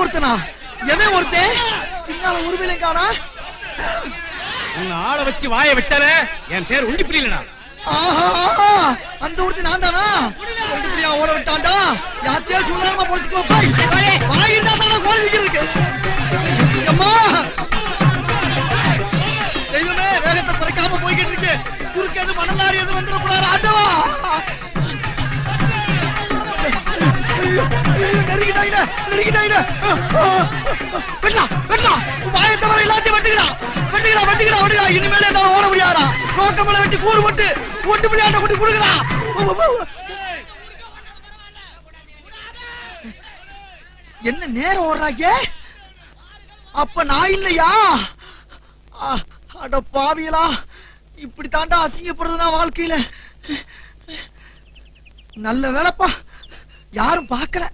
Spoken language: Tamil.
ஒருத்தனா? எவன் ஒருத்தன்? பின்னால உருவிலை காணா. உன்னை ஆள வச்சு வாய விட்டால என் பேர் உண்டி புரியலடா. ஆஹா, அந்த ஒருத்தன் நான் தானா? உண்டி புரியா ஓட விட்டான்டா. யாத்தியா சுதாரமா பொறுத்துக்கோ. வாய் இருந்தா தானே கோழி விக்கிறதுக்கு. அம்மா தெய்வமே, வேகத்தை குறைக்காம போய்கிட்டு இருக்கு. குறுக்கு எது மணலாரி எது வந்துடக்கூடாது. ஆண்டவா, நெருங்கிட்டாயில நெருங்கிட்டாயில. வெட்டலாம் வெட்டலாம், வாயத்தை வர எல்லாத்தையும் வெட்டுகிறா வெட்டுகிறா வெட்டுகிறா வெட்டுகிறா. இனிமேல என்ன ஓட முடியாதா? ரோக்கமலை வெட்டி கூறு போட்டு ஒட்டு பிள்ளையாட்ட கொண்டு கொடுக்குறா. என்ன நேரம் ஓடுறாங்க? அப்ப நான் இல்லையா? அட பாவியலா, இப்படி தாண்டா அசிங்கப்படுறதுனா வாழ்க்கையில. நல்ல வேலைப்பா, யாரும் பார்க்கல.